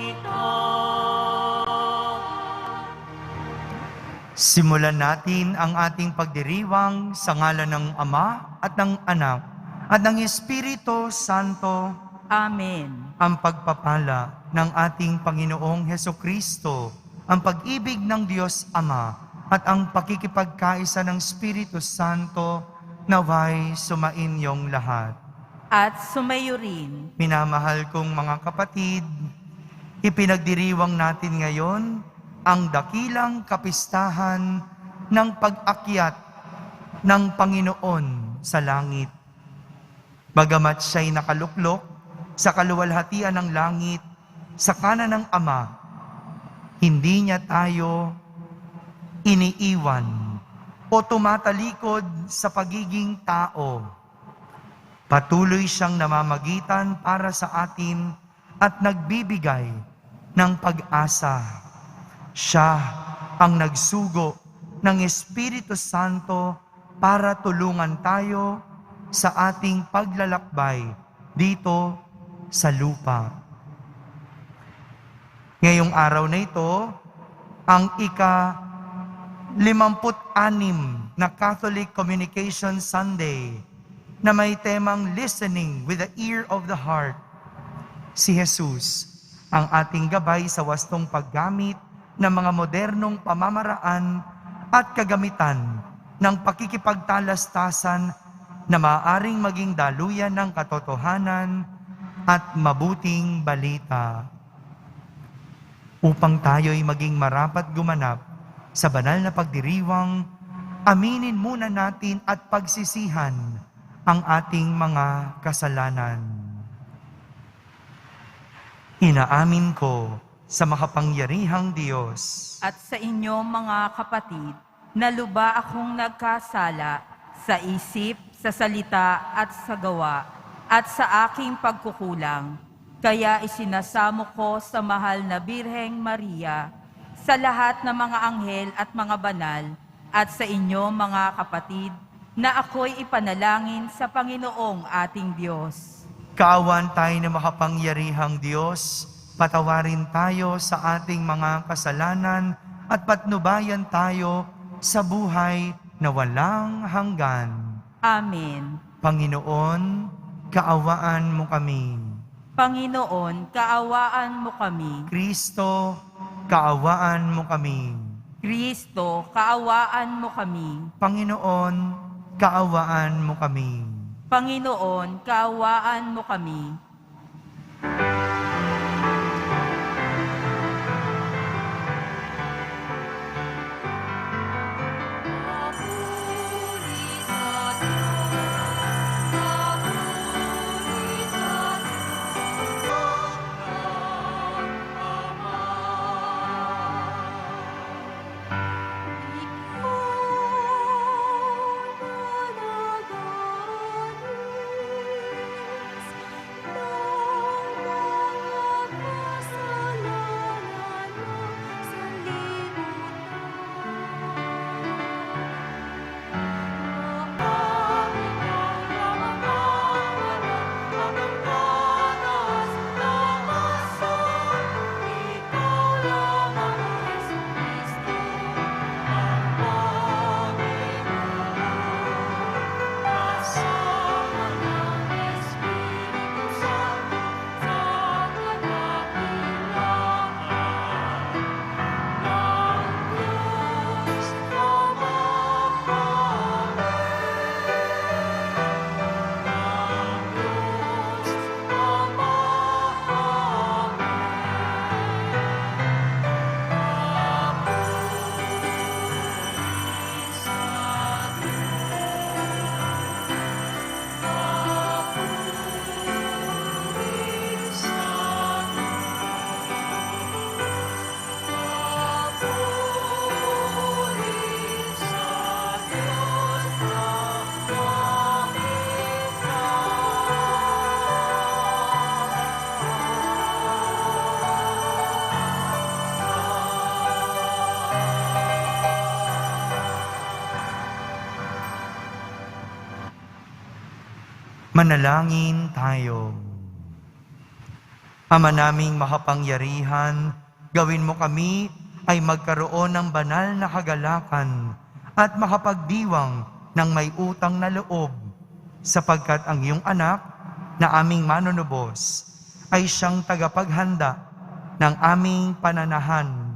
ito. Simulan natin ang ating pagdiriwang sa ngalan ng Ama at ng Anak at ng Espiritu Santo. Amen. Ang pagpapala ng ating Panginoong Hesukristo, ang pag-ibig ng Diyos Ama at ang pakikipagkaisa ng Espiritu Santo naway sumainyong lahat. At sumayo rin. Minamahal kong mga kapatid, ipinagdiriwang natin ngayon ang dakilang kapistahan ng pag-akyat ng Panginoon sa langit. Bagamat siya'y nakaluklok sa kaluwalhatian ng langit, sa kanan ng Ama, hindi niya tayo iniiwan o tumatalikod sa pagiging tao. Patuloy siyang namamagitan para sa atin at nagbibigay ng pag-asa. Siya ang nagsugo ng Espiritu Santo para tulungan tayo sa ating paglalakbay dito sa lupa. Ngayong araw na ito, ang ika-56 na Catholic Communication Sunday na may temang Listening with the Ear of the Heart. Si Jesus, ang ating gabay sa wastong paggamit ng mga modernong pamamaraan at kagamitan ng pakikipagtalastasan na maaaring maging daluyan ng katotohanan at mabuting balita. Upang tayo'y maging marapat gumanap sa banal na pagdiriwang, aminin muna natin at pagsisihan ang ating mga kasalanan. Inaamin ko sa makapangyarihang Diyos At sa inyo mga kapatid, na luba akong nagkasala sa isip, sa salita at sa gawa, at sa aking pagkukulang. Kaya isinasamo ko sa mahal na Birheng Maria, sa lahat ng mga anghel at mga banal, at sa inyo mga kapatid, na ako'y ipanalangin sa Panginoong ating Diyos. Kaawan tayo na makapangyarihang Diyos, patawarin tayo sa ating mga kasalanan at patnubayan tayo sa buhay na walang hanggan. Amen. Panginoon, kaawaan mo kami. Panginoon, kaawaan mo kami. Kristo, kaawaan mo kami. Kristo, kaawaan mo kami. Panginoon, kaawaan mo kami. Panginoon, kaawaan mo kami. Manalangin tayo. Ama naming makapangyarihan, gawin mo kami ay magkaroon ng banal na kagalakan at makapagdiwang ng may utang na loob, sapagkat ang iyong anak na aming manunubos ay siyang tagapaghanda ng aming pananahan,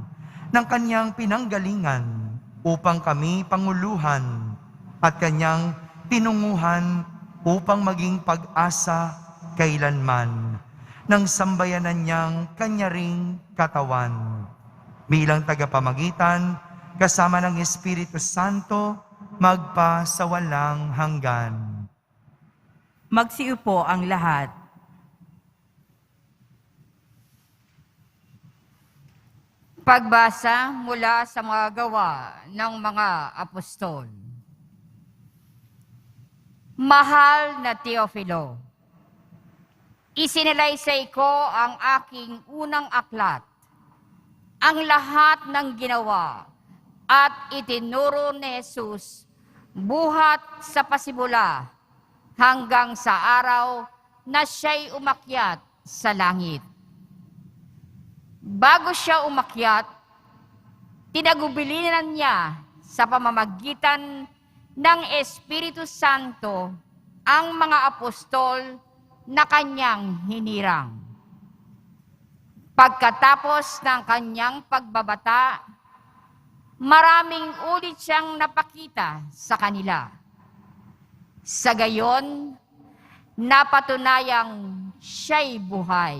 ng kanyang pinanggalingan upang kami panguluhan at kanyang tinunguhan upang maging pag-asa kailanman ng sambayanan niyang kanya ring katawan. Bilang tagapamagitan, kasama ng Espiritu Santo, magpa sa walang hanggan. Magsiupo ang lahat. Pagbasa mula sa mga gawa ng mga apostol. Mahal na Teofilo, isinalaysay ko ang aking unang aklat, ang lahat ng ginawa at itinuro ni Jesus buhat sa pasimula hanggang sa araw na siya'y umakyat sa langit. Bago siya umakyat, tinagubilinan niya sa pamamagitan ng Espiritu Santo ang mga apostol na kanyang hinirang. Pagkatapos ng kanyang pagbabata, maraming ulit siyang napakita sa kanila. Sa gayon, napatunayang siya'y buhay.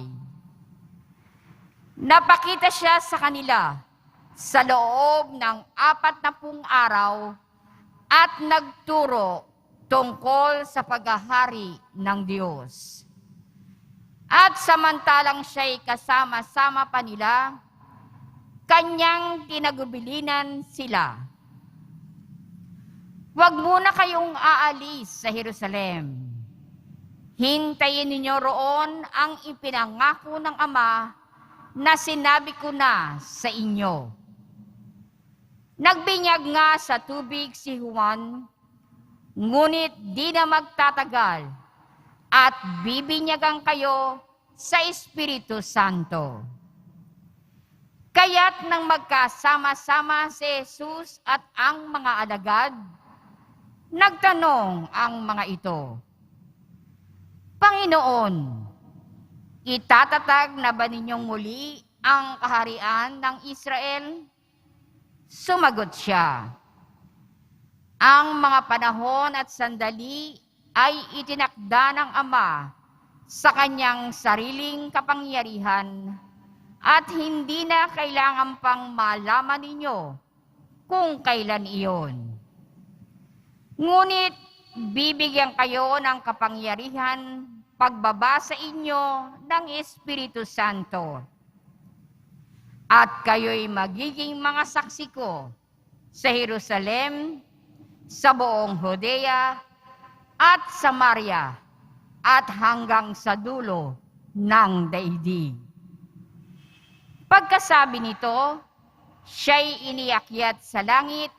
Napakita siya sa kanila sa loob ng 40 araw at nagturo tungkol sa paghahari ng Diyos. At samantalang siya'y kasama-sama pa nila, kanyang tinagubilinan sila. Huwag muna kayong aalis sa Jerusalem. Hintayin ninyo roon ang ipinangako ng Ama na sinabi ko na sa inyo. Nagbinyag nga sa tubig si Juan, ngunit di na magtatagal at bibinyagan kayo sa Espiritu Santo. Kaya't nang magkasama-sama si Jesus at ang mga alagad, nagtanong ang mga ito, Panginoon, itatatag na ba ninyong muli ang kaharian ng Israel? Sumagot siya, ang mga panahon at sandali ay itinakda ng Ama sa kanyang sariling kapangyarihan at hindi na kailangan pang malaman ninyo kung kailan iyon. Ngunit bibigyan kayo ng kapangyarihan pagbaba sa inyo ng Espiritu Santo. At kayo'y magiging mga saksi ko sa Jerusalem, sa buong Judea, at Samaria, at hanggang sa dulo ng daigdig. Pagkasabi nito, siya'y iniakyat sa langit,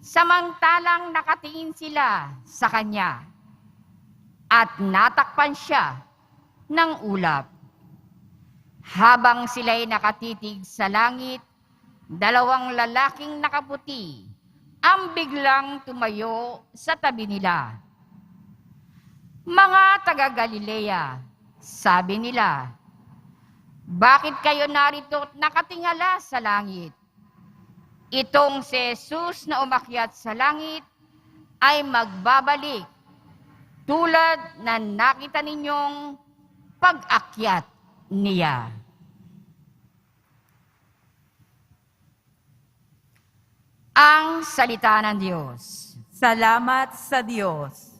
samantalang nakatingin sila sa kanya. At natakpan siya ng ulap. Habang sila'y nakatitig sa langit, 2 lalaking nakaputi ang biglang tumayo sa tabi nila. Mga taga-Galilea, sabi nila, bakit kayo narito at nakatingala sa langit? Itong si Jesus na umakyat sa langit ay magbabalik tulad na nakita ninyong pag-akyat niya. Ang salita ng Diyos. Salamat sa Diyos.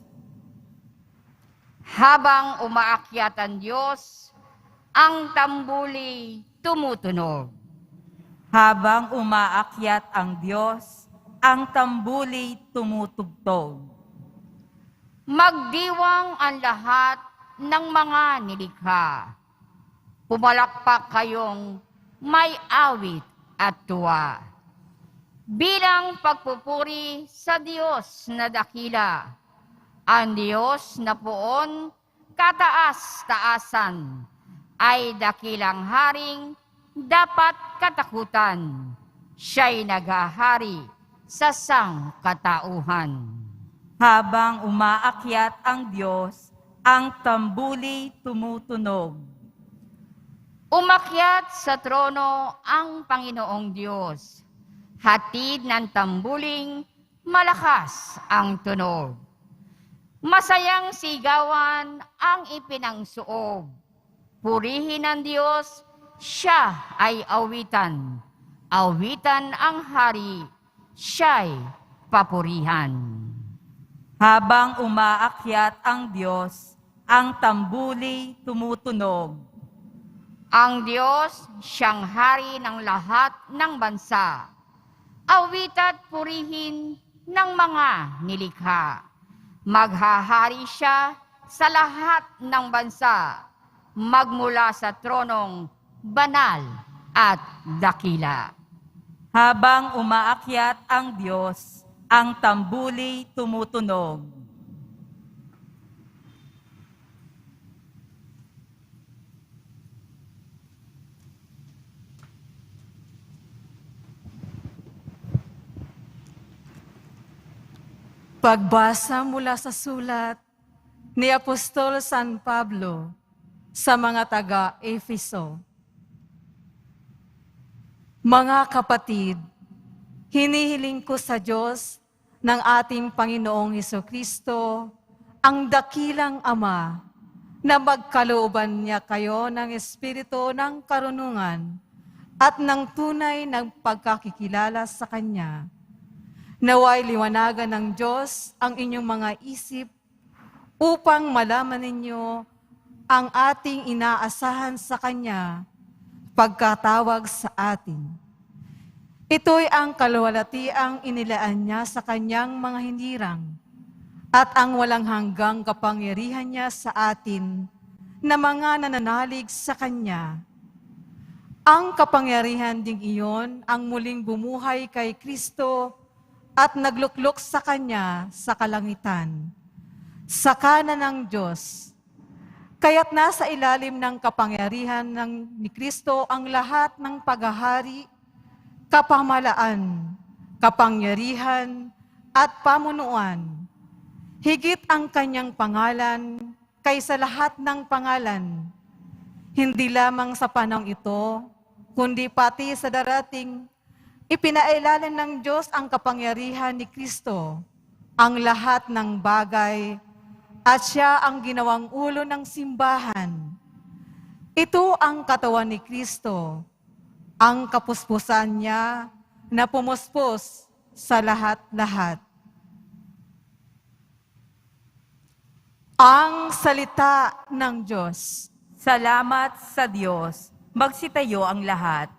Habang umaakyat ang Diyos, ang tambuli tumutunog. Habang umaakyat ang Diyos, ang tambuli tumutugtog. Magdiwang ang lahat ng mga nilikha. Pumalakpak kayong may awit at tuwa. Bilang pagpupuri sa Diyos na dakila, ang Diyos na poon kataas-taasan, ay dakilang haring dapat katakutan. Siya'y naghahari sa sangkatauhan. Habang umaakyat ang Diyos, ang tambuli tumutunog. Umakyat sa trono ang Panginoong Diyos. Hatid ng tambuling malakas ang tunog. Masayang sigawan ang ipinangsuog. Purihin ng Diyos, siya ay awitan. Awitan ang hari, siya'y papurihan. Habang umaakyat ang Diyos, ang tambuli tumutunog. Ang Diyos, siyang hari ng lahat ng bansa. Awita't purihin ng mga nilikha. Maghahari siya sa lahat ng bansa, magmula sa tronong banal at dakila. Habang umaakyat ang Diyos, ang tambuli tumutunog. Pagbasa mula sa sulat ni Apostol San Pablo sa mga taga-Efeso. Mga kapatid, hinihiling ko sa Diyos ng ating Panginoong Hesukristo, ang dakilang Ama, na magkalooban niya kayo ng Espiritu ng karunungan at ng tunay ng pagkakikilala sa Kanya. Naway liwanagan ng Diyos ang inyong mga isip upang malaman ninyo ang ating inaasahan sa Kanya pagkatawag sa atin. Ito'y ang kaluwalhatiang inilaan niya sa Kanyang mga hinirang at ang walang hanggang kapangyarihan niya sa atin na mga nananalig sa Kanya. Ang kapangyarihan ding iyon ang muling bumuhay kay Kristo at nagluklok sa Kanya sa kalangitan, sa kanan ng Diyos. Kaya't nasa ilalim ng kapangyarihan ni Kristo ang lahat ng paghahari, kapamalaan, kapangyarihan, at pamunuan. Higit ang Kanyang pangalan kaysa lahat ng pangalan, hindi lamang sa panahong ito, kundi pati sa darating. Ipinailalim ng Diyos ang kapangyarihan ni Kristo, ang lahat ng bagay, at siya ang ginawang ulo ng simbahan. Ito ang katawan ni Kristo, ang kapuspusan niya na pumuspos sa lahat-lahat. Ang salita ng Diyos. Salamat sa Diyos. Magsitayo ang lahat.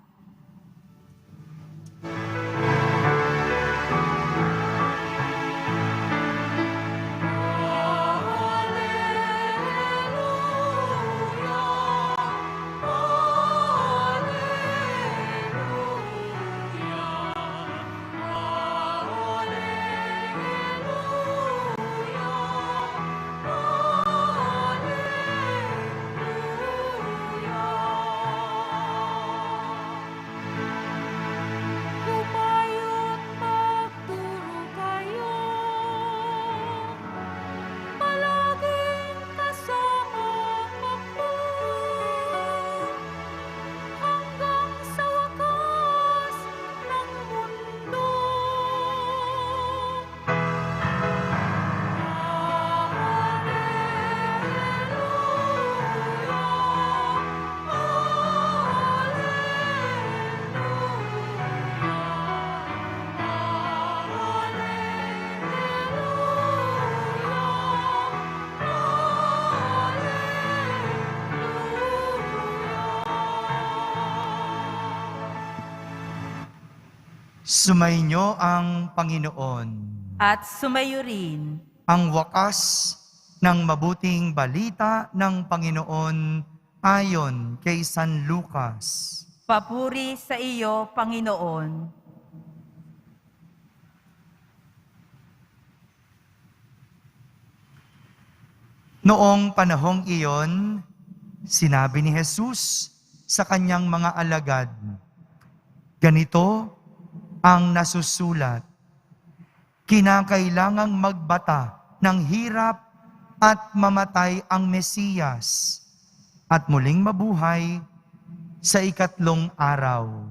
Sumainyo ang Panginoon. At sumayo rin. Ang wakas ng mabuting balita ng Panginoon ayon kay San Lucas. Papuri sa iyo, Panginoon. Noong panahong iyon, Sinabi ni Jesus sa kanyang mga alagad, ganito ang nasusulat, kinakailangang magbata ng hirap at mamatay ang Mesiyas at muling mabuhay sa ikatlong araw.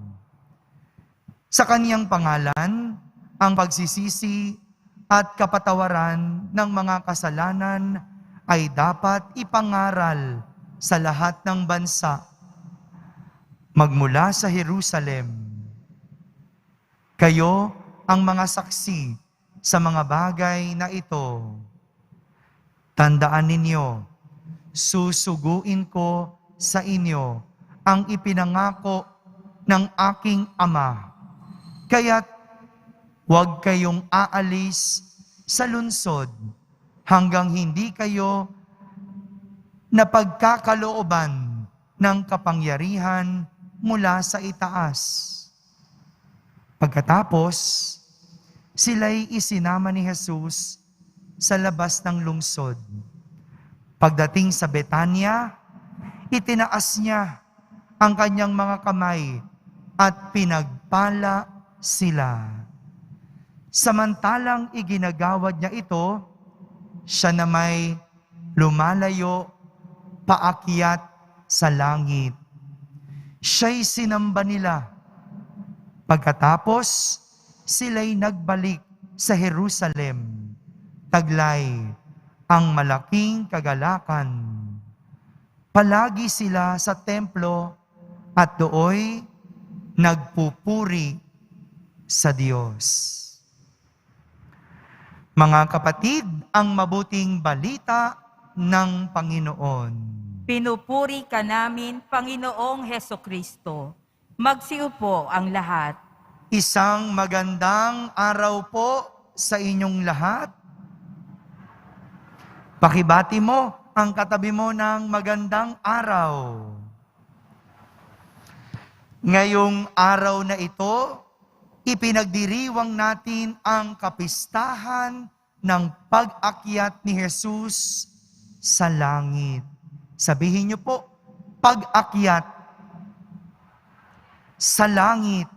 Sa kaniyang pangalan, ang pagsisisi at kapatawaran ng mga kasalanan ay dapat ipangaral sa lahat ng bansa, magmula sa Jerusalem. Kayo ang mga saksi sa mga bagay na ito. Tandaan ninyo, susuguin ko sa inyo ang ipinangako ng aking Ama. Kaya't huwag kayong aalis sa lungsod hanggang hindi kayo napagkakalooban ng kapangyarihan mula sa itaas. Pagkatapos, sila'y isinama ni Jesus sa labas ng lungsod. Pagdating sa Betania, itinaas niya ang kanyang mga kamay at pinagpala sila. Samantalang iginagawad niya ito, siya na may lumalayo paakyat sa langit. Siya'y sinamba nila. Pagkatapos, sila'y nagbalik sa Jerusalem. Taglay ang malaking kagalakan. Palagi sila sa templo at dooy nagpupuri sa Diyos. Mga kapatid, ang mabuting balita ng Panginoon. Pinupuri ka namin, Panginoong Hesukristo. Magsiupo ang lahat. Isang magandang araw po sa inyong lahat. Pakibati mo ang katabi mo ng magandang araw. Ngayong araw na ito, ipinagdiriwang natin ang kapistahan ng pag-akyat ni Jesus sa langit. Sabihin niyo po, pag-akyat sa langit.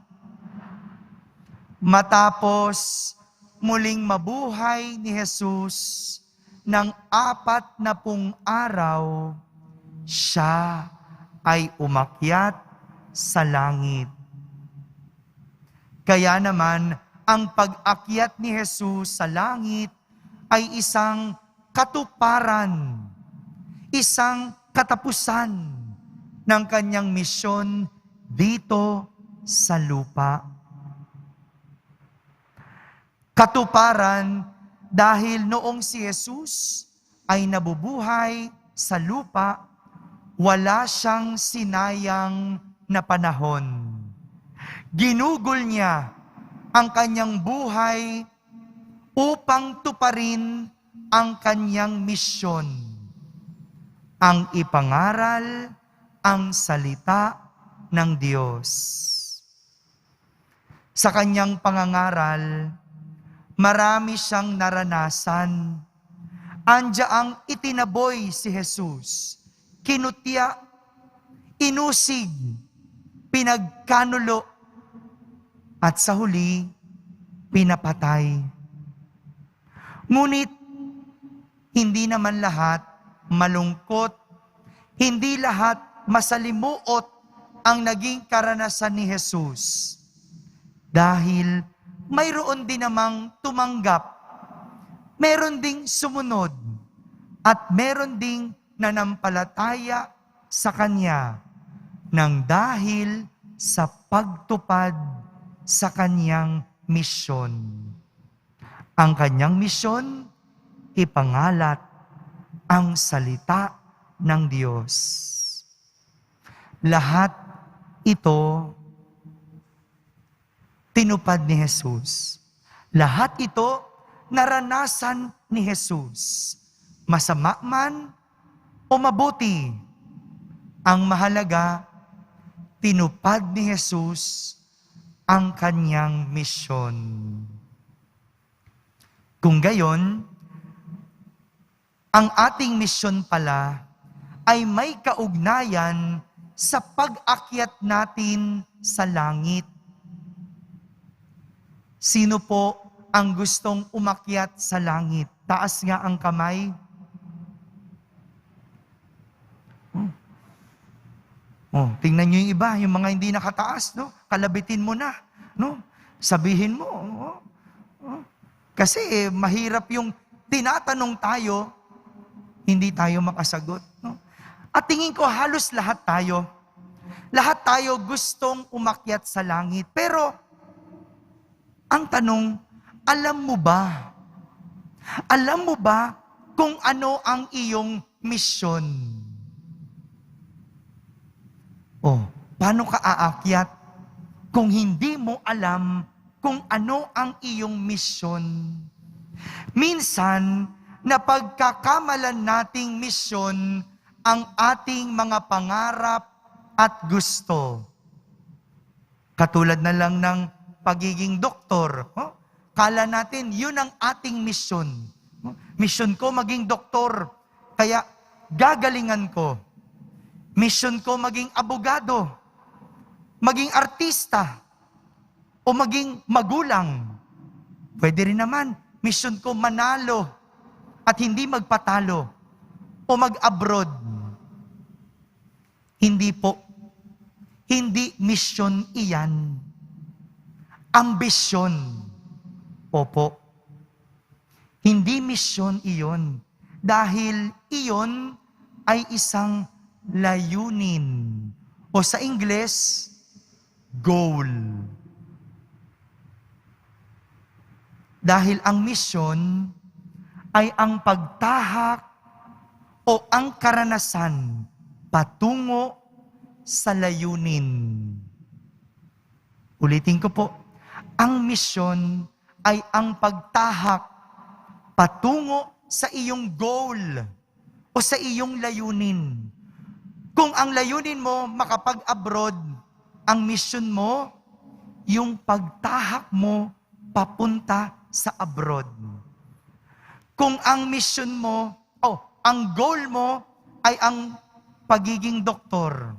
Matapos muling mabuhay ni Jesus ng 40 araw, siya ay umakyat sa langit. Kaya naman, ang pag-akyat ni Jesus sa langit ay isang katuparan, isang katapusan ng kanyang misyon dito sa lupa. Katuparan dahil noong si Jesus ay nabubuhay sa lupa, wala siyang sinayang na panahon. Ginugol niya ang kanyang buhay upang tuparin ang kanyang misyon, ang ipangaral ang salita ng Diyos. Sa kanyang pangangaral, marami siyang naranasan. Andiyaang itinaboy si Jesus, kinutya, inusig, pinagkanulo, at sa huli, pinapatay. Ngunit, hindi naman lahat malungkot, hindi lahat masalimuot ang naging karanasan ni Jesus. Dahil mayroon din namang tumanggap, meron ding sumunod, at meron ding nanampalataya sa Kanya nang dahil sa pagtupad sa Kanyang misyon. Ang Kanyang misyon, ipangalat ang salita ng Diyos. Lahat ito tinupad ni Jesus. Lahat ito naranasan ni Jesus. Masama man o mabuti, ang mahalaga, tinupad ni Jesus ang kanyang misyon. Kung gayon, ang ating misyon pala ay may kaugnayan sa pag-akyat natin sa langit. Sino po ang gustong umakyat sa langit? Taas nga ang kamay. Tingnan nyo yung iba, yung mga hindi nakataas, no? Kalabitin mo na, no? Sabihin mo, kasi mahirap yung tinatanong tayo, hindi tayo makasagot, no? At tingin ko halos lahat tayo gustong umakyat sa langit. Pero, ang tanong, alam mo ba? Alam mo ba kung ano ang iyong misyon? Paano ka aakyat kung hindi mo alam kung ano ang iyong misyon? Minsan, napagkakamalan nating misyon ang ating mga pangarap at gusto. Katulad na lang ng pagiging doktor. Kala natin, yun ang ating misyon. Misyon ko maging doktor, kaya gagalingan ko. Mission ko maging abogado, maging artista, o maging magulang. Pwede rin naman, mission ko manalo at hindi magpatalo o mag-abroad. Hindi po. Hindi mission iyan. Ambisyon. Opo. Hindi mission iyon. Dahil iyon ay isang layunin. O sa Ingles, goal. Dahil ang misyon ay ang pagtahak o ang karanasan patungo sa layunin. Ulitin ko po, ang misyon ay ang pagtahak patungo sa iyong goal o sa iyong layunin. Kung ang layunin mo makapag-abroad, ang mission mo, yung pagtahak mo papunta sa abroad. Kung ang mission mo, ang goal mo ay ang pagiging doktor.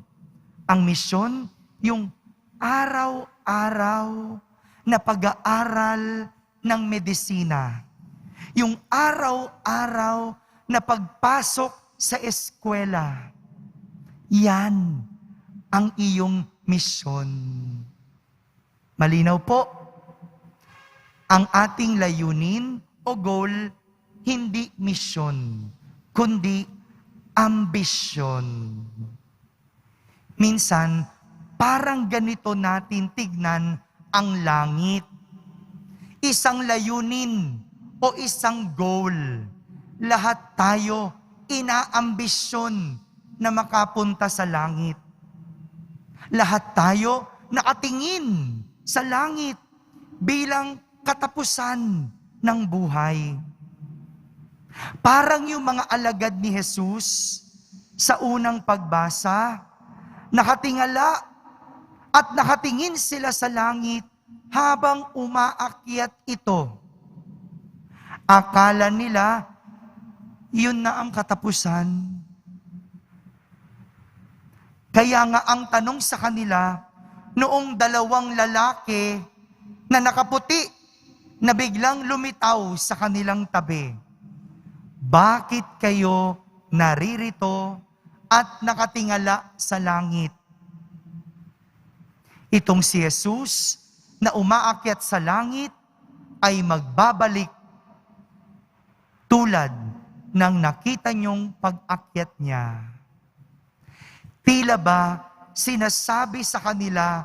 Ang mission, yung araw-araw na pag-aaral ng medisina. Yung araw-araw na pagpasok sa eskwela. Yan ang iyong misyon. Malinaw po, ang ating layunin o goal, hindi misyon, kundi ambisyon. Minsan, parang ganito natin tignan ang langit. Isang layunin o isang goal. Lahat tayo inaambisyon na makapunta sa langit. Lahat tayo nakatingin sa langit bilang katapusan ng buhay. Parang yung mga alagad ni Jesus sa unang pagbasa, nakatingala at nakatingin sila sa langit habang umaakyat ito. Akala nila, yun na ang katapusan. Kaya nga ang tanong sa kanila, noong dalawang lalaki na nakaputi na biglang lumitaw sa kanilang tabi, bakit kayo naririto at nakatingala sa langit? Itong si Jesus na umaakyat sa langit ay magbabalik tulad ng nakita niyong pag-akyat niya. Tila ba sinasabi sa kanila,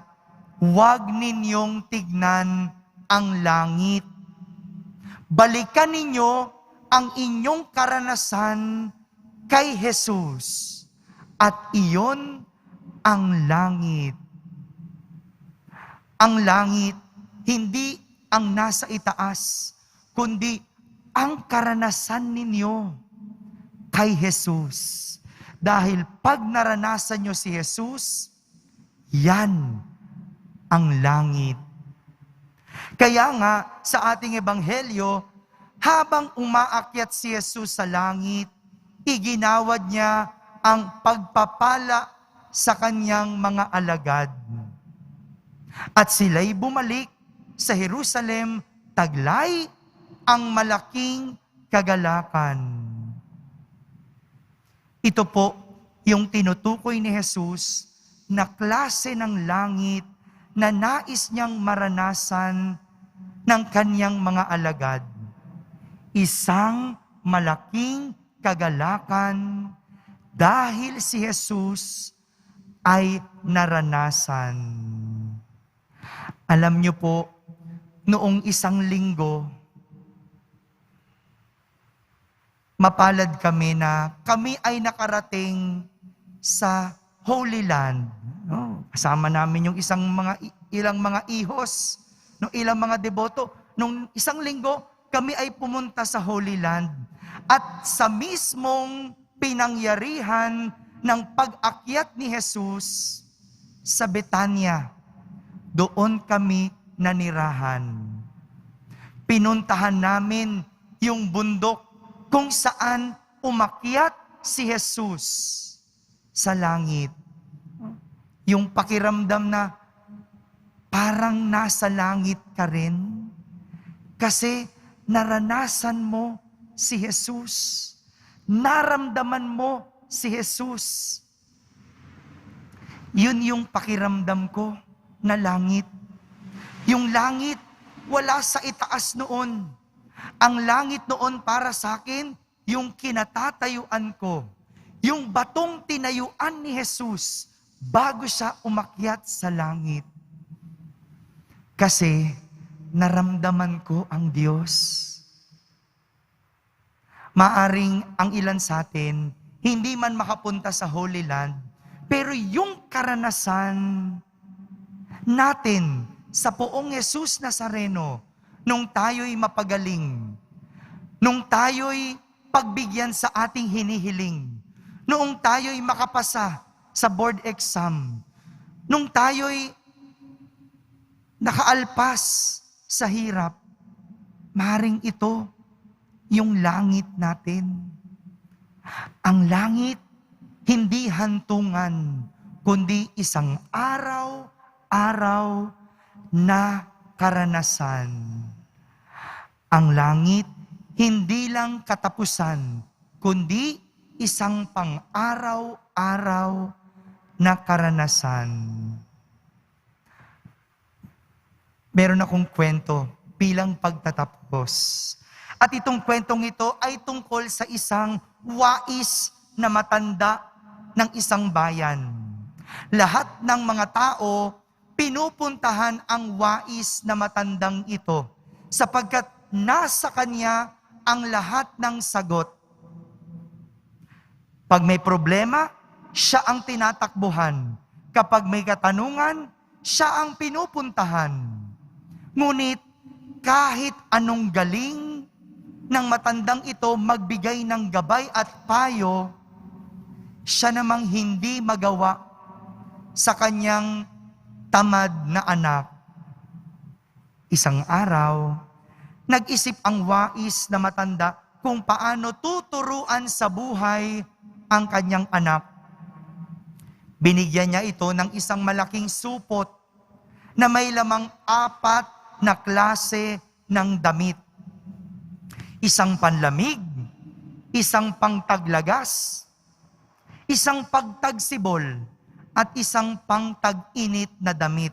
huwag ninyong tignan ang langit. Balikan ninyo ang inyong karanasan kay Jesus at iyon ang langit. Ang langit, hindi ang nasa itaas, kundi ang karanasan ninyo kay Jesus. Dahil pag naranasan nyo si Jesus, yan ang langit. Kaya nga, sa ating ebanghelyo, habang umaakyat si Jesus sa langit, iginawad niya ang pagpapala sa kanyang mga alagad. At sila'y bumalik sa Jerusalem, taglay ang malaking kagalakan. Ito po yung tinutukoy ni Jesus na klase ng langit na nais niyang maranasan ng kanyang mga alagad. Isang malaking kagalakan dahil si Jesus ay naranasan. Alam niyo po, noong isang linggo, mapalad kami na kami ay nakarating sa Holy Land. No? Kasama namin yung ilang mga ihos, no, ilang mga deboto. Nung isang linggo, kami ay pumunta sa Holy Land. At sa mismong pinangyarihan ng pag-akyat ni Jesus sa Betania, doon kami nanirahan. Pinuntahan namin yung bundok kung saan umakyat si Jesus sa langit. Yung pakiramdam na parang nasa langit ka rin. Kasi naranasan mo si Jesus. Naramdaman mo si Jesus. Yun yung pakiramdam ko na langit. Yung langit, wala sa itaas noon. Ang langit noon para sa akin, yung kinatatayuan ko. Yung batong tinayuan ni Jesus bago siya umakyat sa langit. Kasi naramdaman ko ang Diyos. Maaring ang ilan sa atin, hindi man makapunta sa Holy Land, pero yung karanasan natin sa poong Jesus Nazareno, nung tayo'y mapagaling, nung tayo'y pagbigyan sa ating hinihiling, noong tayo'y makapasa sa board exam, nung tayo'y nakaalpas sa hirap, maring ito yung langit natin. Ang langit, hindi hantungan, kundi isang araw-araw na karanasan. Ang langit, hindi lang katapusan, kundi isang pang-araw-araw na karanasan. Meron akong kwento bilang pagtatapos. At itong kwentong ito ay tungkol sa isang wais na matanda ng isang bayan. Lahat ng mga tao pinupuntahan ang wais na matandang ito sapagkat nasa kanya ang lahat ng sagot. Pag may problema, siya ang tinatakbuhan. Kapag may katanungan, siya ang pinupuntahan. Ngunit kahit anong galing ng matandang ito magbigay ng gabay at payo, siya namang hindi magawa sa kanyang tamad na anak. Isang araw, nag-isip ang wais na matanda kung paano tuturuan sa buhay ang kanyang anak. Binigyan niya ito ng isang malaking supot na may lamang 4 na klase ng damit. Isang panlamig, isang pangtaglagas, isang pagtagsibol, at isang pangtag-init na damit.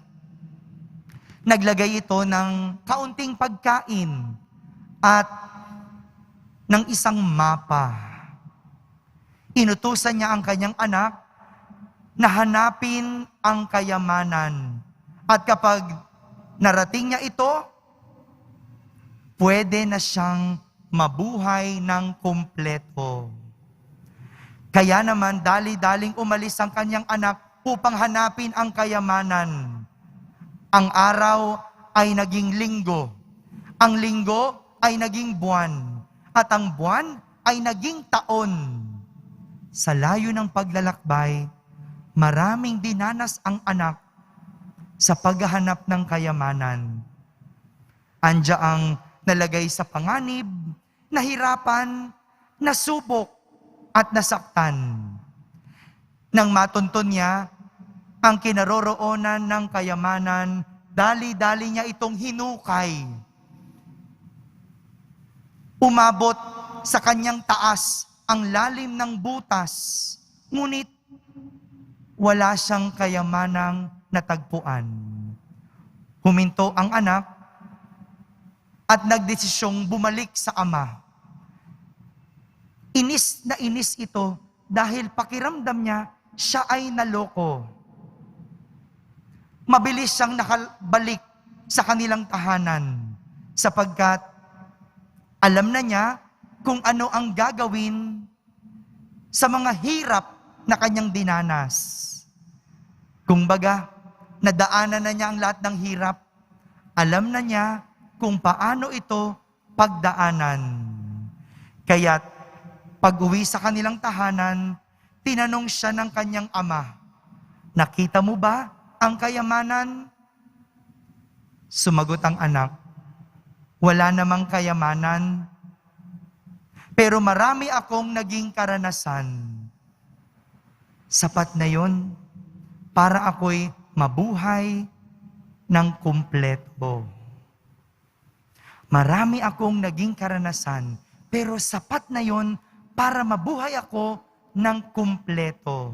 Naglagay ito ng kaunting pagkain at ng isang mapa. Inutusan niya ang kanyang anak na hanapin ang kayamanan. At kapag narating niya ito, pwede na siyang mabuhay ng kumpleto. Kaya naman, dali-daling umalis ang kanyang anak upang hanapin ang kayamanan. Ang araw ay naging linggo. Ang linggo ay naging buwan. At ang buwan ay naging taon. Sa layo ng paglalakbay, maraming dinanas ang anak sa paghahanap ng kayamanan. Andiyaang nalagay sa panganib, nahirapan, nasubok, at nasaktan. Nang matunton niya ang kinaroroonan ng kayamanan, dali-dali niya itong hinukay. Umabot sa kanyang taas ang lalim ng butas, ngunit wala siyang kayamanang natagpuan. Huminto ang anak at nagdesisyong bumalik sa ama. Inis na inis ito dahil pakiramdam niya siya ay naloko. Mabilis siyang nakabalik sa kanilang tahanan sapagkat alam na niya kung ano ang gagawin sa mga hirap na kanyang dinanas. Kumbaga, nadaanan na niya ang lahat ng hirap. Alam na niya kung paano ito pagdaanan. Kaya pag-uwi sa kanilang tahanan, tinanong siya ng kanyang ama, "Nakita mo ba ang kayamanan?" Sumagot ang anak, "Wala namang kayamanan, pero marami akong naging karanasan. Sapat na yon para ako'y mabuhay ng kumpleto." Marami akong naging karanasan, pero sapat na yon para mabuhay ako ng kumpleto.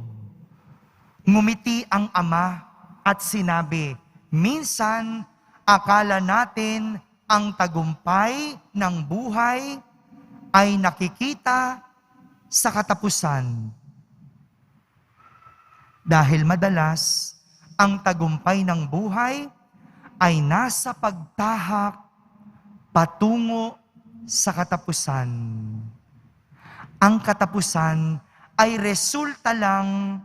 Ngumiti ang ama at sinabi, "Minsan, akala natin ang tagumpay ng buhay ay nakikita sa katapusan. Dahil madalas, ang tagumpay ng buhay ay nasa pagtahak patungo sa katapusan. Ang katapusan ay resulta lang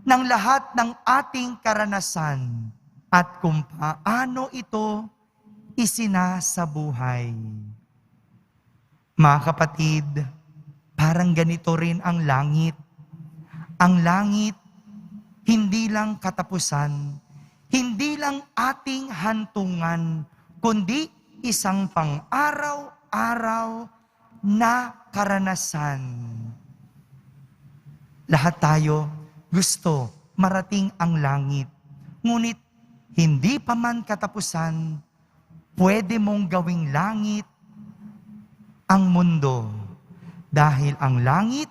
ng lahat ng ating karanasan at kung paano ito isinasabuhay." Mga kapatid, parang ganito rin ang langit. Ang langit, hindi lang katapusan, hindi lang ating hantungan, kundi isang pang-araw-araw na karanasan. Lahat tayo gusto marating ang langit. Ngunit hindi pa man katapusan, pwede mong gawing langit ang mundo. Dahil ang langit,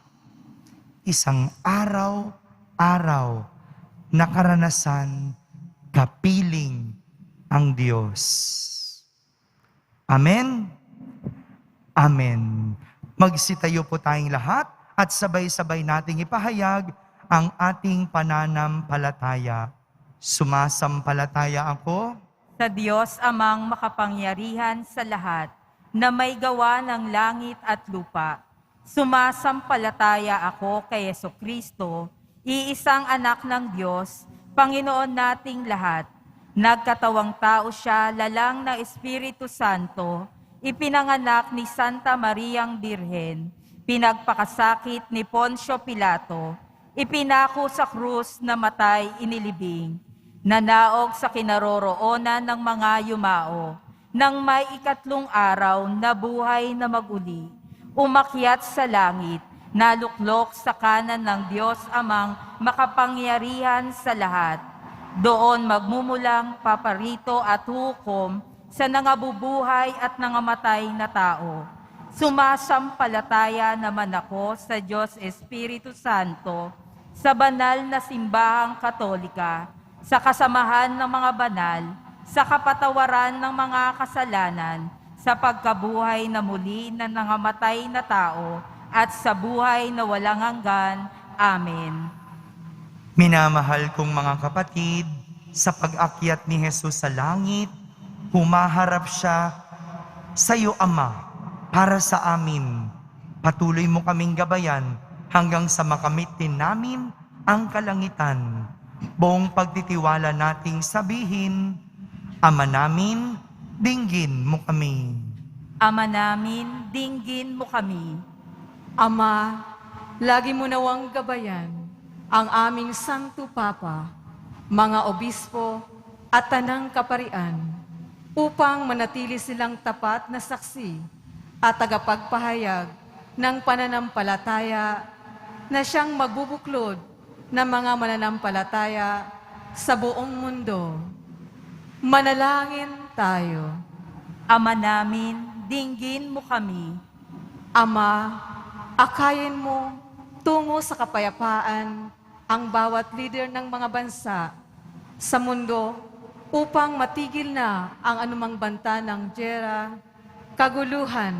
isang araw-araw na karanasan, kapiling ang Diyos. Amen? Amen. Magsitayo po tayong lahat at sabay-sabay nating ipahayag ang ating pananampalataya. Sumasampalataya ako Sa Diyos amang makapangyarihan sa lahat, na may gawa ng langit at lupa. Sumasampalataya ako kay Jesucristo, iisang anak ng Diyos, Panginoon nating lahat. Nagkatawang tao siya, lalang ng Espiritu Santo, ipinanganak ni Santa Mariang Birhen, pinagpakasakit ni Poncio Pilato, ipinako sa krus na matay inilibing, nanaog sa kinaroroonan ng mga yumao, nang may ikatlong araw na buhay na maguli, umakyat sa langit, naluklok sa kanan ng Diyos amang makapangyarihan sa lahat. Doon magmumulang paparito at hukom sa nangabubuhay at nangamatay na tao. Sumasampalataya naman ako sa Diyos Espiritu Santo, sa banal na simbahang katolika, sa kasamahan ng mga banal, sa kapatawaran ng mga kasalanan, sa pagkabuhay na muli na nangamatay na tao, at sa buhay na walang hanggan. Amen. Minamahal kong mga kapatid, sa pag-akyat ni Jesus sa langit, humaharap siya sa iyo, Ama, para sa amin. Patuloy mo kaming gabayan hanggang sa makamit din namin ang kalangitan. Buong pagtitiwala nating sabihin, Ama namin, dinggin mo kami. Ama namin, dinggin mo kami. Ama, lagi mo nawang gabayan ang aming Santo Papa, mga obispo at tanang kaparian, upang manatili silang tapat na saksi at tagapagpahayag ng pananampalataya na siyang magbubuklod ng mga mananampalataya sa buong mundo. Manalangin tayo. Ama namin, dinggin mo kami. Ama, akayin mo tungo sa kapayapaan ang bawat leader ng mga bansa sa mundo upang matigil na ang anumang banta ng giyera, kaguluhan,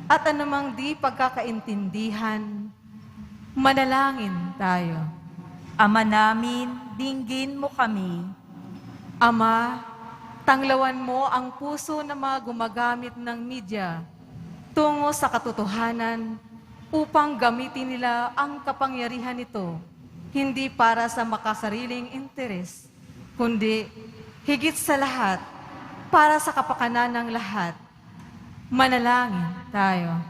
at anumang di pagkakaintindihan. Manalangin tayo. Ama namin, dinggin mo kami. Ama, tanglawan mo ang puso ng mga gumagamit ng media tungo sa katotohanan upang gamitin nila ang kapangyarihan nito, hindi para sa makasariling interes, kundi higit sa lahat, para sa kapakanan ng lahat. Manalangin tayo.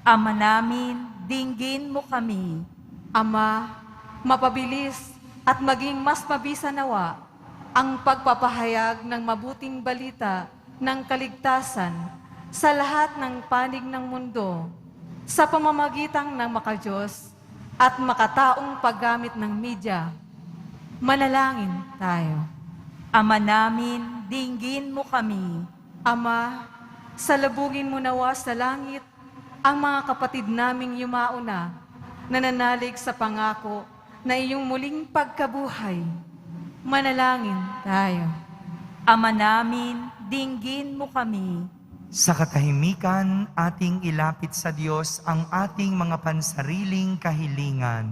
Ama namin, dinggin mo kami. Ama, mapabilis at maging mas mabisa nawa ang pagpapahayag ng mabuting balita ng kaligtasan sa lahat ng panig ng mundo sa pamamagitan ng makadiyos at makataong paggamit ng media. Manalangin tayo. Ama namin, dinggin mo kami. Ama, salubungin mo nawa sa langit ang mga kapatid naming yumauna, nananalig sa pangako na iyong muling pagkabuhay. Manalangin tayo. Ama namin, dinggin mo kami. Sa katahimikan, ating ilapit sa Diyos ang ating mga pansariling kahilingan.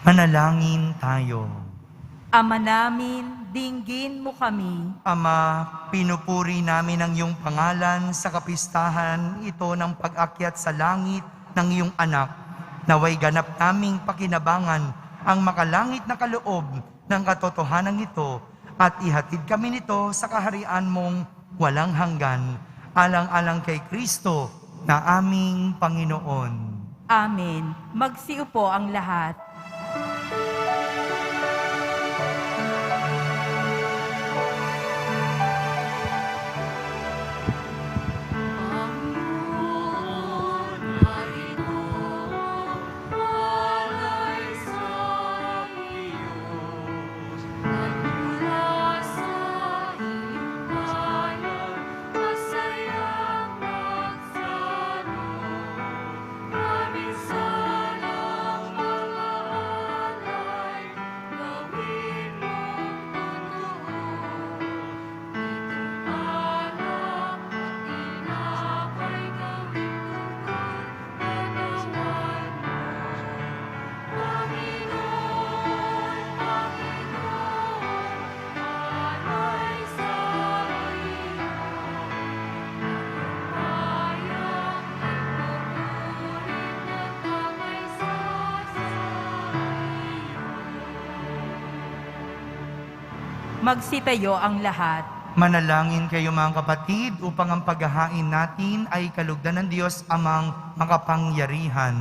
Manalangin tayo. Ama namin, dinggin mo kami. Ama, pinupuri namin ang iyong pangalan sa kapistahan ito ng pag-akyat sa langit ng iyong anak. Naway ganap naming pakinabangan ang makalangit na kaloob ng katotohanan ito at ihatid kami nito sa kaharian mong walang hanggan, alang-alang kay Kristo na aming Panginoon. Amen. Magsiupo ang lahat. Magsitayo ang lahat. Manalangin kayo mga kapatid upang ang paghahain natin ay kalugdan ng Diyos amang makapangyarihan.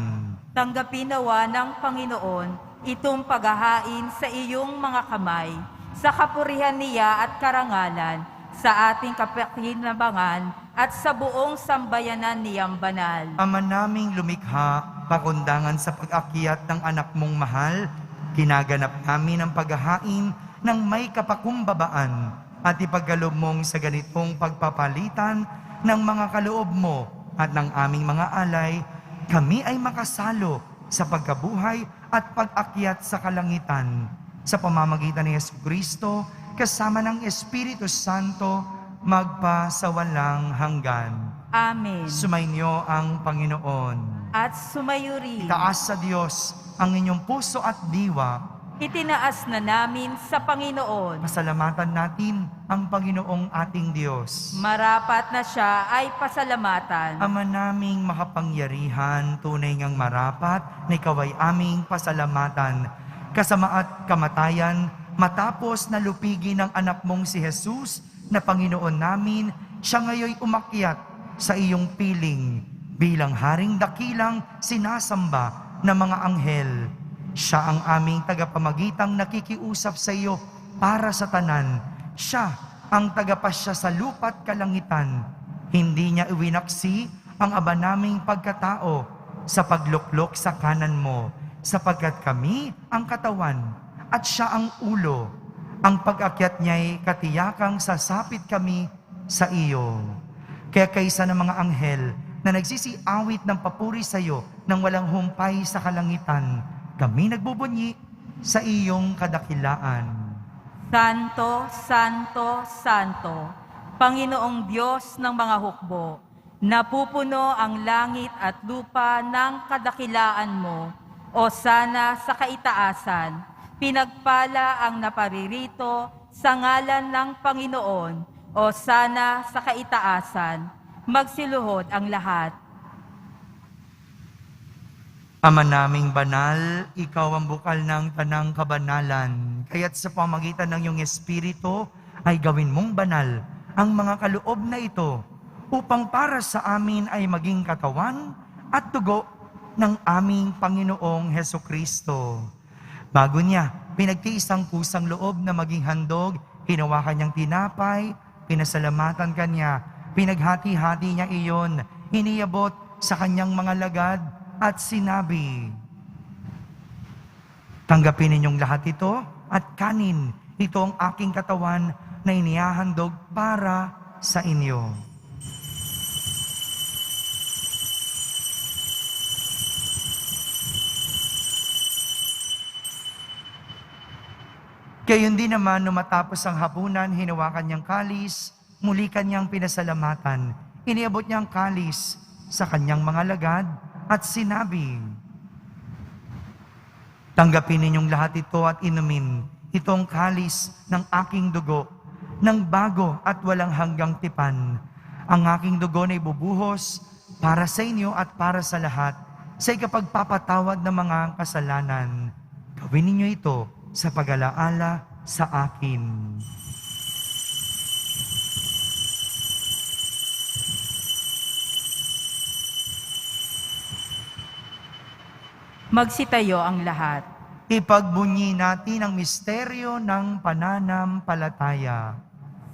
Tanggapin nawa ng Panginoon itong paghahain sa iyong mga kamay, sa kapurihan niya at karangalan, sa ating kapakinabangan at sa buong sambayanan niyang banal. Ama naming lumikha, pakundangan sa pag-akyat ng anak mong mahal, ginaganap namin ang paghahain ng may kapakumbabaan at ipagkaloob mong sa ganitong pagpapalitan ng mga kaloob mo at ng aming mga alay, kami ay makasalo sa pagkabuhay at pag-akyat sa kalangitan sa pamamagitan ni Jesucristo kasama ng Espiritu Santo magpasawalang hanggan. Amen. Sumainyo ang Panginoon. At sumayo rin. Itaas sa Diyos ang inyong puso at diwa. Itinaas na namin sa Panginoon. Pasalamatan natin ang Panginoong ating Diyos. Marapat na siya ay pasalamatan. Ama naming makapangyarihan, tunay ngang marapat na ikaw ay aming pasalamatan. Kasama at kamatayan, matapos na lupigin ng anak mong si Jesus na Panginoon namin, siya ngayoy umakyat sa iyong piling bilang haring dakilang sinasamba ng mga anghel. Siya ang aming tagapamagitang nakikiusap sa iyo para sa tanan. Siya ang tagapasya sa lupa't kalangitan. Hindi niya iwinaksi ang aba naming pagkatao sa pagluklok sa kanan mo, sapagkat kami ang katawan at siya ang ulo. Ang pag-akyat niya'y katiyakang sasapit kami sa iyo. Kaya kaysa ng mga anghel na nagsisiawit ng papuri sa iyo nang walang humpay sa kalangitan, kami nagbubunyi sa iyong kadakilaan. Santo, Santo, Santo, Panginoong Diyos ng mga hukbo, napupuno ang langit at lupa ng kadakilaan mo, o sana sa kaitaasan, pinagpala ang naparirito sa ngalan ng Panginoon, o sana sa kaitaasan, magsiluhod ang lahat. Ama naming banal, ikaw ang bukal ng tanang kabanalan. Kaya't sa pamagitan ng iyong Espiritu ay gawin mong banal ang mga kaloob na ito upang para sa amin ay maging katawan at dugo ng aming Panginoong Hesukristo. Bago niya, pinagtiis ang kusang loob na maging handog, hinawakan niyang tinapay, pinasalamatan kanya, pinaghati-hati niya iyon, hiniyabot sa kanyang mga lagad, at sinabi, tanggapin ninyong lahat ito at kanin. Ito ang aking katawan na inihahandog para sa inyo. Gayon din naman, nung matapos ang hapunan, hinawakan niyang kalis, muli kanyang pinasalamatan. Iniabot niyang kalis sa kanyang mga lagad, at sinabi, tanggapin ninyong lahat ito at inumin. Ito ang kalis ng aking dugo, ng bago at walang hanggang tipan. Ang aking dugo na ibubuhos para sa inyo at para sa lahat, sa ikapagpapatawad ng mga kasalanan. Gawin ninyo ito sa pag-alaala sa akin. Magsitayo ang lahat. Ipagbunyi natin ang misteryo ng pananampalataya.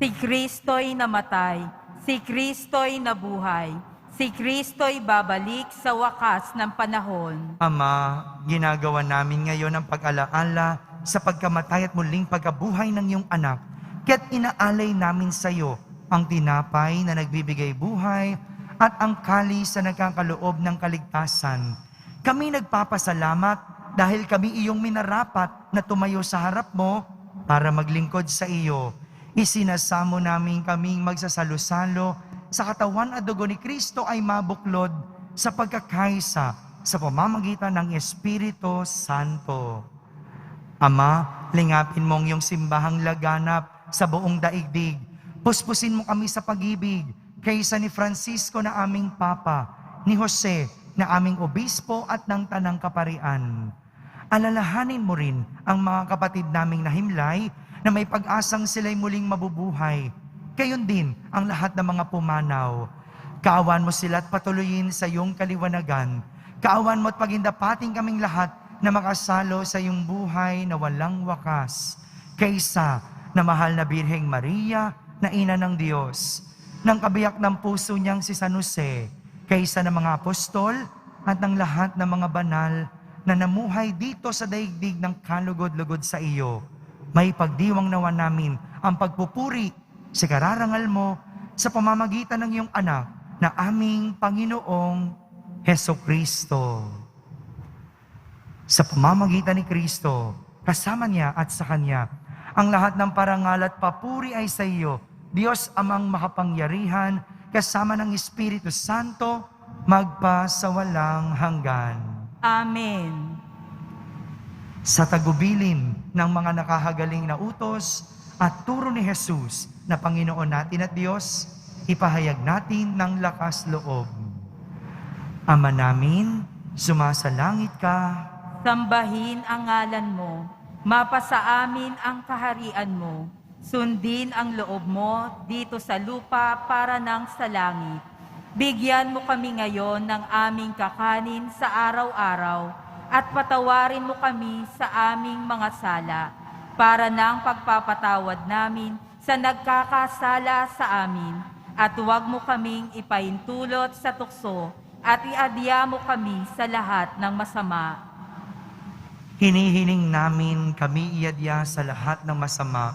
Si Kristo'y namatay, si Kristo'y nabuhay, si Kristo'y babalik sa wakas ng panahon. Ama, ginagawa namin ngayon ang pag-alaala sa pagkamatay at muling pagkabuhay ng iyong anak. Kaya't inaalay namin sa iyo ang tinapay na nagbibigay buhay at ang kalis na nagkakaloob ng kaligtasan. Kami nagpapasalamat dahil kami iyong minarapat na tumayo sa harap mo para maglingkod sa iyo. Isinasamo namin kaming magsasalo-salo sa katawan at dugo ni Kristo ay mabuklod sa pagkakaisa sa pamamagitan ng Espiritu Santo. Ama, lingapin mo ang iyong simbahang laganap sa buong daigdig. Puspusin mo kami sa pag-ibig kaysa ni Francisco na aming Papa, ni Jose na aming obispo at ng tanang kaparian. Alalahanin mo rin ang mga kapatid naming nahimlay na may pag-asang sila'y muling mabubuhay. Gayon din ang lahat ng mga pumanaw. Kaawan mo sila at patuloyin sa iyong kaliwanagan. Kaawan mo at pagindapating kaming lahat na makasalo sa iyong buhay na walang wakas. Kaysa na mahal na Birheng Maria na Ina ng Diyos, ng kabiyak ng puso niyang si San Jose, kaysa ng mga apostol at ng lahat ng mga banal na namuhay dito sa daigdig ng kalugod-lugod sa iyo. May pagdiwang nawa namin ang pagpupuri sa kararangal mo sa pamamagitan ng iyong anak na aming Panginoong Hesukristo. Sa pamamagitan ni Kristo, kasama niya at sa Kanya, ang lahat ng parangal at papuri ay sa iyo, Diyos amang makapangyarihan, kasama ng Espiritu Santo, magpa sa walang hanggan. Amen. Sa tagubilin ng mga nakahagaling na utos at turo ni Jesus na Panginoon natin at Diyos, ipahayag natin ng lakas loob. Ama namin, sumasalangit ka, Sambahin ang ngalan mo, mapasa amin ang kaharian mo, sundin ang loob mo dito sa lupa para nang sa langit. Bigyan mo kami ngayon ng aming kakanin sa araw-araw at patawarin mo kami sa aming mga sala para nang pagpapatawad namin sa nagkakasala sa amin, at huwag mo kaming ipaintulot sa tukso, at iadya mo kami sa lahat ng masama. Hinihiling namin kami iadya sa lahat ng masama,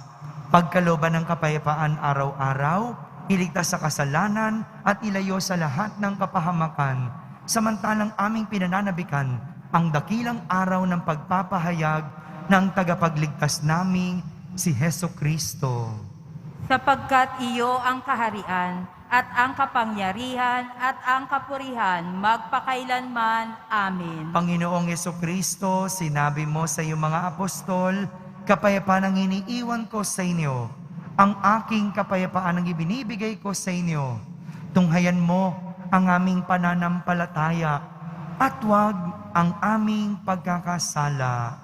pagkalooban ng kapayapaan araw-araw, iligtas sa kasalanan at ilayo sa lahat ng kapahamakan, samantalang aming pinananabikan ang dakilang araw ng pagpapahayag ng tagapagligtas naming si Heso Kristo. Sapagkat iyo ang kaharian, at ang kapangyarihan, at ang kapurihan, magpakailanman. Amen. Panginoong Heso Kristo, sinabi mo sa iyong mga apostol, kapayapaan ang iniiwan ko sa inyo, ang aking kapayapaan ang ibinibigay ko sa inyo. Tunghayan mo ang aming pananampalataya, at huwag ang aming pagkakasala.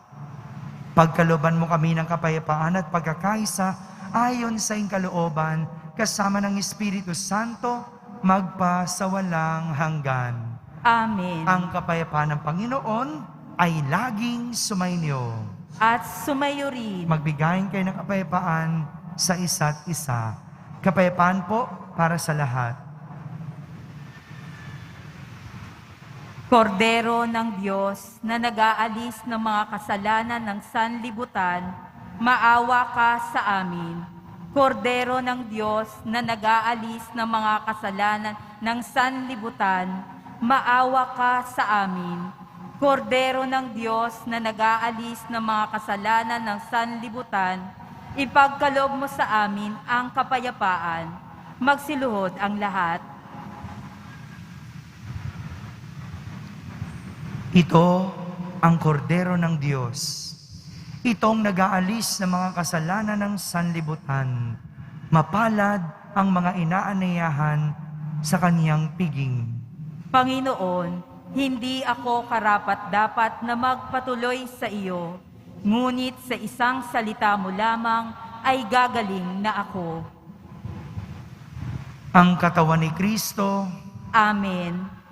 Pagkalooban mo kami ng kapayapaan at pagkakaisa ayon sa iyong kalooban, kasama ng Espiritu Santo, magpasawalang hanggan. Amen. Ang kapayapaan ng Panginoon ay laging sumainyo. At sumayo rin. Magbigayin kayo ng kapayapaan sa isa't isa. Kapayapaan po para sa lahat. Kordero ng Diyos na nag-aalis ng mga kasalanan ng sanlibutan, maawa ka sa amin. Kordero ng Diyos na nag-aalis ng mga kasalanan ng sanlibutan, maawa ka sa amin. Kordero ng Diyos na nag-aalis ng mga kasalanan ng sanlibutan, ipagkaloob mo sa amin ang kapayapaan. Magsiluhod ang lahat. Ito ang kordero ng Diyos. Itong nag-aalis ng mga kasalanan ng sanlibutan. Mapalad ang mga inaanayahan sa kaniyang piging. Panginoon, hindi ako karapat-dapat na magpatuloy sa iyo, ngunit sa isang salita mo lamang ay gagaling na ako. Ang katawan ni Kristo. Amen.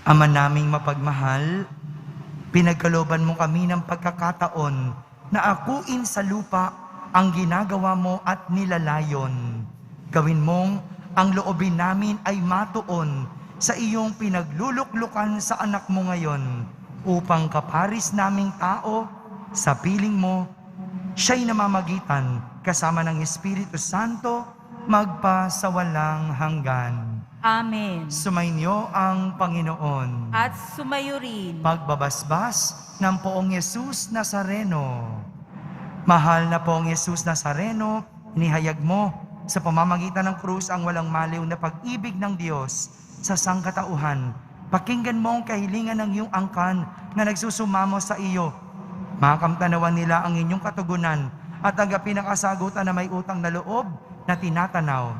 Ama naming mapagmahal, pinagkalooban mo kami ng pagkakataon na akuin sa lupa ang ginagawa mo at nilalayon. Gawin mong ang loobin namin ay matuon sa iyong pinagluluklukan sa anak mo ngayon, upang kaparis naming tao sa piling mo, siya'y namamagitan kasama ng Espiritu Santo, magpasawalang hanggan. Amen. Sumainyo ang Panginoon. At sumayo rin. Pagbabasbas ng Poong Yesus Nazareno. Mahal na Poong Yesus Nazareno, inihayag mo sa pamamagitan ng krus ang walang maliw na pag-ibig ng Diyos sa sangkatauhan. Pakinggan mo ang kahilingan ng iyong angkan na nagsusumamo sa iyo. Makamtanawan nila ang inyong katugunan at tanggapin ang kasagutan na may utang na loob na tinatanaw.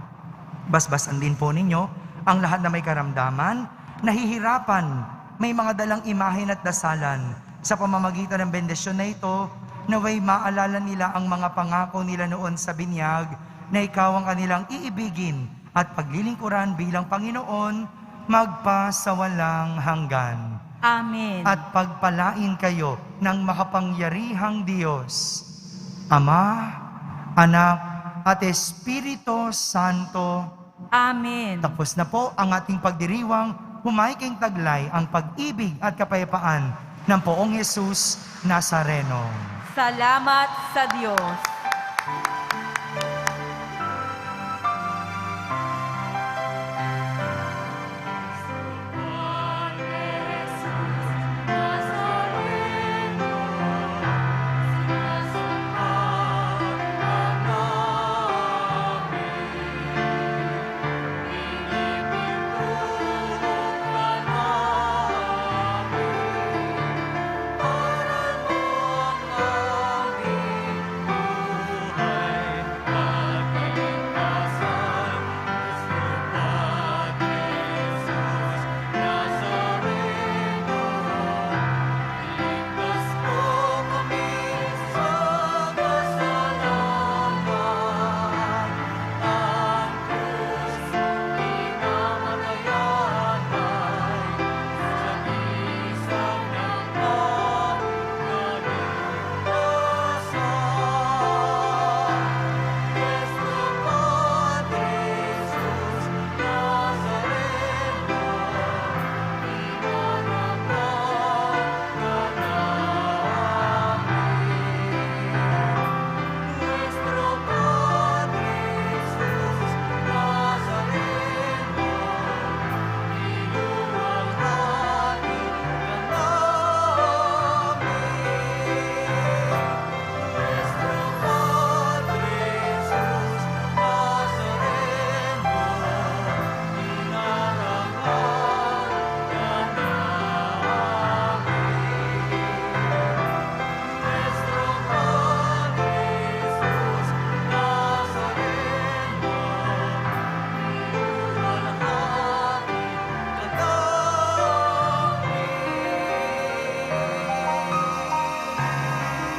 Basbasan din po ninyo ang lahat na may karamdaman, nahihirapan, may mga dalang imahen at dasalan. Sa pamamagitan ng bendisyon na ito, naway maalala nila ang mga pangako nila noon sa binyag, na ikaw ang kanilang iibigin at paglilingkuran bilang Panginoon, magpasawalang hanggan. Amen. At pagpalain kayo ng makapangyarihang Diyos, Ama, Anak, at Espiritu Santo. Amen. Tapos na po ang ating pagdiriwang, humaiking taglay ang pag-ibig at kapayapaan ng Poong Yesus Nazareno. Salamat sa Diyos.